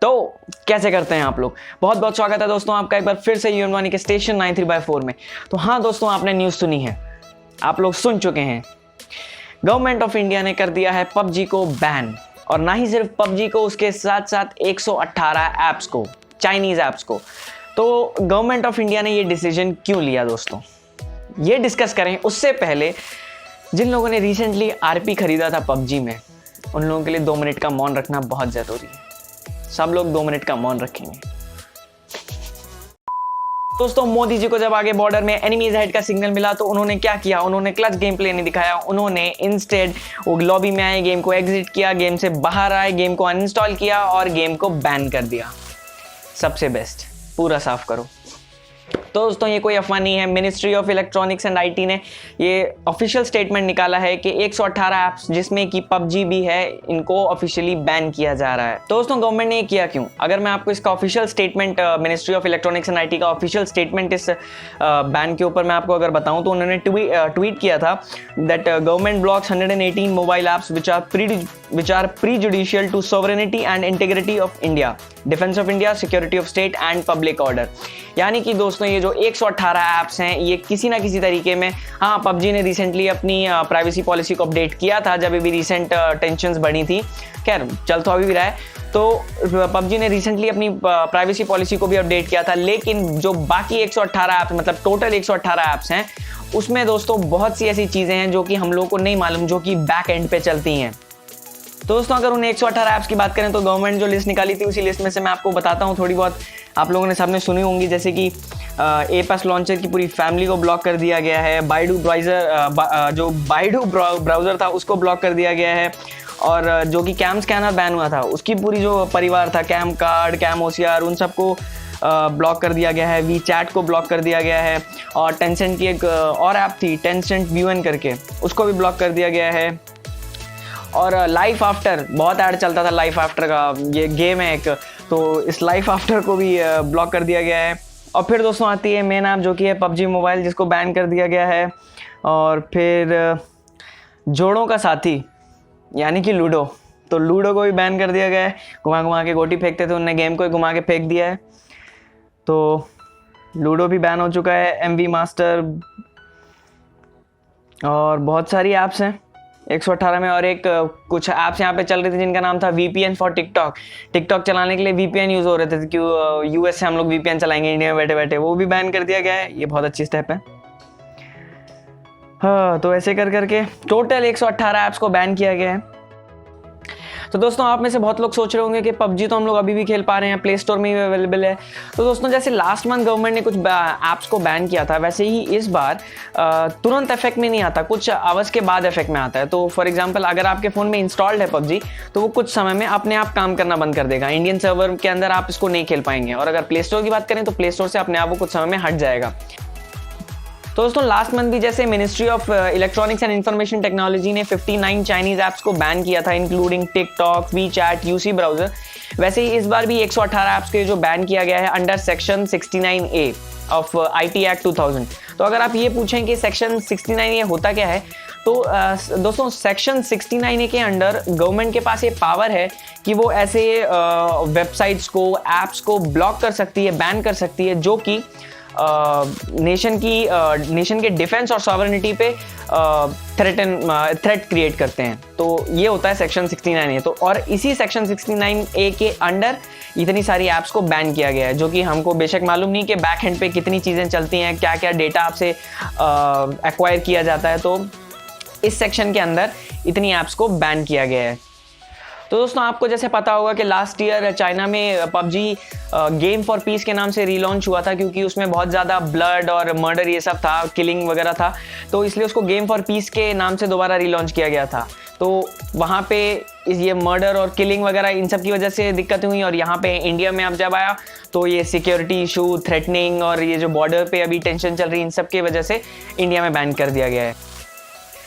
तो कैसे करते हैं आप लोग। बहुत बहुत स्वागत है दोस्तों आपका एक बार फिर से यूएन वानी के स्टेशन 93/4 में। तो हाँ दोस्तों, आपने न्यूज़ सुनी है, आप लोग सुन चुके हैं। गवर्नमेंट ऑफ इंडिया ने कर दिया है पबजी को बैन, और ना ही सिर्फ पबजी को, उसके साथ साथ 118 ऐप्स को, चाइनीज ऐप्स को। तो गवर्नमेंट ऑफ इंडिया ने ये डिसीजन क्यों लिया दोस्तों, ये डिस्कस करें। उससे पहले जिन लोगों ने रिसेंटली आरपी खरीदा था पबजी में, उन लोगों के लिए 2 मिनट का मौन रखना बहुत ज़रूरी है। सब लोग 2 मिनट का मौन रखेंगे। दोस्तों, मोदी जी को जब आगे बॉर्डर में एनिमीज हेड का सिग्नल मिला तो उन्होंने क्या किया, उन्होंने क्लच गेम प्ले नहीं दिखाया। उन्होंने इंस्टेड वो लॉबी में आए, गेम को एग्जिट किया, गेम से बाहर आए, गेम को अनइंस्टॉल किया और गेम को बैन कर दिया। सबसे बेस्ट, पूरा साफ करो। तो दोस्तों, ये कोई अफवाह नहीं है। Ministry of electronics and IT ने ये ऑफिशियल स्टेटमेंट निकाला है कि 118 ऐप्स जिसमें कि पबजी भी है, इनको ऑफिशियली बैन किया जा रहा है। तो दोस्तों, गवर्नमेंट ने ये किया क्यों? अगर मैं आपको इसका official statement, ministry of electronics and IT का ऑफिशियल स्टेटमेंट इस बैन के ऊपर मैं आपको अगर बताऊं, तो उन्होंने ट्वीट किया था that government blocks 118 mobile apps which are prejudicial to sovereignty and integrity of India, defence of India, security of state and public order. यानी कि दोस्तों, ये जो 118 ऐप्स हैं, ये किसी ना किसी तरीके में, हाँ पबजी ने रिसेंटली अपनी प्राइवेसी पॉलिसी को अपडेट किया था जब भी रिसेंट टेंशन्स बढ़ी थी। खैर, चल तो अभी भी रहा है। तो पबजी ने रिसेंटली अपनी प्राइवेसी पॉलिसी को भी अपडेट किया था, लेकिन जो बाकी 118 ऐप्स, मतलब टोटल 118 ऐप्स हैं, उसमें दोस्तों बहुत सी ऐसी चीज़ें हैं जो कि हम लोगों को नहीं मालूम, जो कि बैक एंड पे चलती हैं। तो दोस्तों, अगर उन 118 ऐप्स की बात करें तो गवर्नमेंट जो लिस्ट निकाली थी, उसी लिस्ट में से मैं आपको बताता हूँ। थोड़ी बहुत आप लोगों ने सबने सुनी होंगी, जैसे कि एपस लॉन्चर की पूरी फैमिली को ब्लॉक कर दिया गया है। बाइडू ब्राउज़र था उसको ब्लॉक कर दिया गया है, और जो कि कैम स्कैनर बैन हुआ था उसकी पूरी जो परिवार था, कैम कार्ड, कैम ओसीआर, उन सबको ब्लॉक कर दिया गया है। वी चैट को ब्लॉक कर दिया गया है, और टेंसेंट की एक और ऐप थी टेंसेंट व्यूएन करके, उसको भी ब्लॉक कर दिया गया है। और लाइफ आफ्टर, बहुत ऐड चलता था लाइफ आफ्टर का, ये गेम है एक, तो इस लाइफ आफ्टर को भी ब्लॉक कर दिया गया है। और फिर दोस्तों आती है मेन ऐप, जो कि है पबजी मोबाइल, जिसको बैन कर दिया गया है। और फिर जोड़ों का साथी यानी कि लूडो, तो लूडो को भी बैन कर दिया गया है। घुमा घुमा के गोटी फेंकते थे, उनने गेम को ही घुमा के फेंक दिया है, तो लूडो भी बैन हो चुका है। एमवी मास्टर और बहुत सारी ऐप्स हैं 118 में। और एक कुछ ऐप्स यहाँ पे चल रही थी जिनका नाम था VPN फॉर टिकटॉक चलाने के लिए VPN यूज़ हो रहे थे, क्यों US से हम लोग VPN चलाएंगे इंडिया में बैठे बैठे, वो भी बैन कर दिया गया है। ये बहुत अच्छी स्टेप है। हाँ, तो ऐसे कर करके टोटल 118 ऐप्स को बैन किया गया है। तो दोस्तों, आप में से बहुत लोग सोच रहे होंगे कि पबजी तो हम लोग अभी भी खेल पा रहे हैं, प्ले स्टोर में भी अवेलेबल है। तो दोस्तों, जैसे लास्ट मंथ गवर्नमेंट ने कुछ ऐप्स को बैन किया था, वैसे ही इस बार तुरंत इफेक्ट में नहीं आता, कुछ आवर्स के बाद इफेक्ट में आता है। तो फॉर एग्जांपल, अगर आपके फ़ोन में इंस्टॉल्ड है पबजी, तो वो कुछ समय में अपने आप काम करना बंद कर देगा। इंडियन सर्वर के अंदर आप इसको नहीं खेल पाएंगे। और अगर प्ले स्टोर की बात करें तो प्ले स्टोर से अपने आप वो कुछ समय में हट जाएगा। तो दोस्तों, लास्ट मंथ भी जैसे ministry of electronics and information technology ने 59 चाइनीज ऐप्स को बैन किया था, including TikTok, WeChat, UC browser, वैसे ही इस बार भी 118 ऐप्स के जो बैन किया गया है under section 69A of IT act 2000। तो अगर आप ये पूछें कि सेक्शन 69A होता क्या है, तो दोस्तों सेक्शन 69A के अंडर गवर्नमेंट के पास ये पावर है कि वो ऐसे वेबसाइट्स को, ऐप्स को ब्लॉक कर सकती है, बैन कर सकती है, जो कि नेशन के डिफेंस और सॉवरेनिटी पे थ्रेट क्रिएट करते हैं। तो ये होता है सेक्शन 69A। तो और इसी सेक्शन 69A के अंडर इतनी सारी ऐप्स को बैन किया गया है, जो कि हमको बेशक मालूम नहीं कि बैक एंड पे कितनी चीज़ें चलती हैं, क्या क्या डेटा आपसे एक्वायर किया जाता है। तो इस सेक्शन के अंदर इतनी ऐप्स को बैन किया गया है। तो दोस्तों, आपको जैसे पता होगा कि लास्ट ईयर चाइना में पबजी गेम फॉर पीस के नाम से रीलॉन्च हुआ था, क्योंकि उसमें बहुत ज़्यादा ब्लड और मर्डर ये सब था, किलिंग वगैरह था, तो इसलिए उसको गेम फॉर पीस के नाम से दोबारा रीलॉन्च किया गया था। तो वहाँ पे ये मर्डर और किलिंग वगैरह इन सब की वजह से दिक्कतें हुई, और यहाँ पे इंडिया में अब जब आया तो ये सिक्योरिटी इशू, थ्रेटनिंग और ये जो बॉर्डर पे अभी टेंशन चल रही है, इन सब की वजह से इंडिया में बैन कर दिया गया है।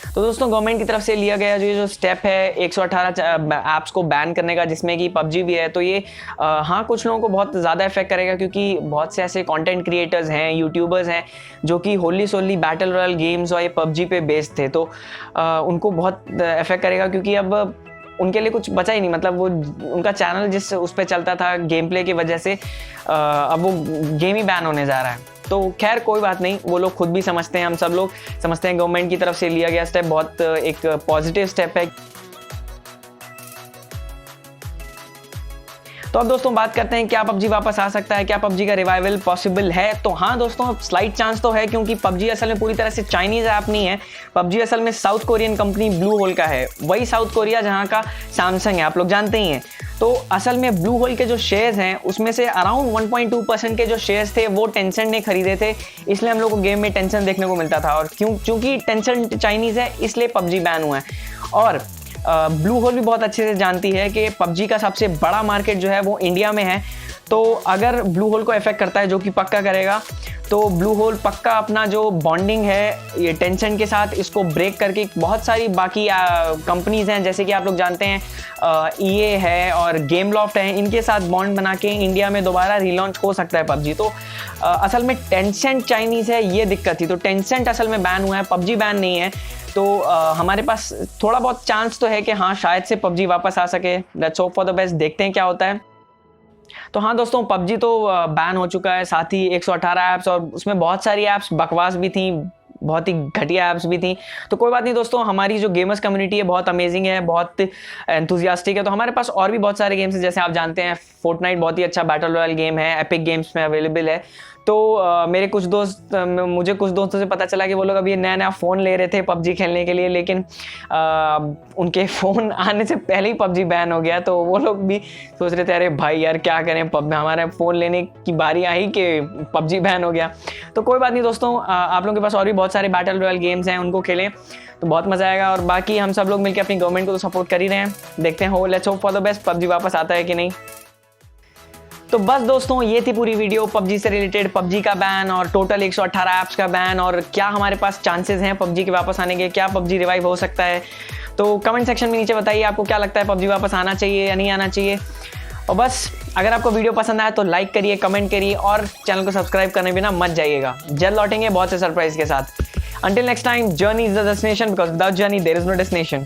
तो दोस्तों, गवर्नमेंट की तरफ से लिया गया जो स्टेप है 118 ऐप्स को बैन करने का, जिसमें कि पबजी भी है, तो ये हाँ कुछ लोगों को बहुत ज़्यादा इफेक्ट करेगा, क्योंकि बहुत से ऐसे कंटेंट क्रिएटर्स हैं, यूट्यूबर्स हैं, जो कि होली सोली बैटल रॉयल गेम्स और ये पबजी पे बेस्ड थे। तो उनको बहुत इफेक्ट करेगा, क्योंकि अब उनके लिए कुछ बचा ही नहीं, मतलब वो उनका चैनल जिस उस पर चलता था गेम प्ले की वजह से अब वो गेम ही बैन होने जा रहा है। तो खैर कोई बात नहीं, वो लोग खुद भी समझते हैं, हम सब लोग समझते हैं गवर्नमेंट की तरफ से लिया गया स्टेप बहुत एक पॉजिटिव स्टेप है। तो अब दोस्तों बात करते हैं क्या पबजी वापस आ सकता है, क्या पबजी का रिवाइवल पॉसिबल है। तो हाँ दोस्तों, स्लाइट चांस तो है, क्योंकि पबजी असल में पूरी तरह से चाइनीज ऐप नहीं है। पबजी असल में South Korean company Blue Hole का है, वही साउथ कोरिया जहाँ का सैमसंग है, आप लोग जानते ही हैं। तो असल में ब्लू होल के जो शेयर्स हैं उसमें से अराउंड 1.2% के जो शेयर्स थे वो टेंसेंट ने खरीदे थे, इसलिए हम लोग को गेम में टेंशन देखने को मिलता था। और क्योंकि टेंसेंट चाइनीज है इसलिए पबजी बैन हुआ है। और ब्लू होल भी बहुत अच्छे से जानती है कि पबजी का सबसे बड़ा मार्केट जो है वो इंडिया में है। तो अगर ब्लू होल को इफेक्ट करता है, जो कि पक्का करेगा, तो ब्लू होल पक्का अपना जो बॉन्डिंग है ये टेंसेंट के साथ इसको ब्रेक करके बहुत सारी बाकी कंपनीज हैं, जैसे कि आप लोग जानते हैं EA है और गेम लॉफ्ट है, इनके साथ बॉन्ड बना के इंडिया में दोबारा रीलॉन्च हो सकता है पबजी। तो असल में टेंसेंट चाइनीज़ है, ये दिक्कत थी। तो टेंसेंट असल में बैन हुआ है, पबजी बैन नहीं है। तो हमारे पास थोड़ा बहुत चांस तो है कि हाँ शायद से पबजी वापस आ सके। Let's hope for the best, देखते हैं क्या होता है। तो हाँ दोस्तों, पबजी तो बैन हो चुका है, साथ ही 118 ऐप्स, और उसमें बहुत सारी ऐप्स बकवास भी थी, बहुत ही घटिया ऐप्स भी थी। तो कोई बात नहीं दोस्तों, हमारी जो गेमर्स कम्युनिटी है बहुत अमेजिंग है, बहुत एंथुजियास्टिक है। तो हमारे पास और भी बहुत सारे गेम्स हैं, जैसे आप जानते हैं फोर्टनाइट बहुत ही अच्छा बैटल रॉयल गेम है, एपिक गेम्स में अवेलेबल है। तो मुझे कुछ दोस्तों से पता चला कि वो लोग अभी नया फ़ोन ले रहे थे पबजी खेलने के लिए, लेकिन उनके फ़ोन आने से पहले ही पबजी बैन हो गया। तो वो लोग भी सोच रहे थे अरे भाई यार क्या करें, हमारा फ़ोन लेने की बारी आई कि पबजी बैन हो गया। तो कोई बात नहीं दोस्तों, आप लोगों के पास और भी बहुत सारे बैटल रॉयल गेम्स हैं, उनको खेलें तो बहुत मज़ा आएगा। और बाकी हम सब लोग मिलकर अपनी गवर्नमेंट को तो सपोर्ट कर ही रहे हैं, देखते हैं let's hope for the best, PUBG वापस आता है कि नहीं। तो बस दोस्तों, ये थी पूरी वीडियो पबजी से रिलेटेड, पबजी का बैन और टोटल 118 ऐप्स का बैन, और क्या हमारे पास चांसेस हैं पबजी के वापस आने के, क्या पबजी रिवाइव हो सकता है। तो कमेंट सेक्शन में नीचे बताइए आपको क्या लगता है, पबजी वापस आना चाहिए या नहीं आना चाहिए। और बस अगर आपको वीडियो पसंद आए तो लाइक करिए, कमेंट करिए और चैनल को सब्सक्राइब करने बिना मत जाइएगा। जल्द लौटेंगे बहुत से सरप्राइज के साथ। Until next time, journey is the destination, because without journey there is no destination.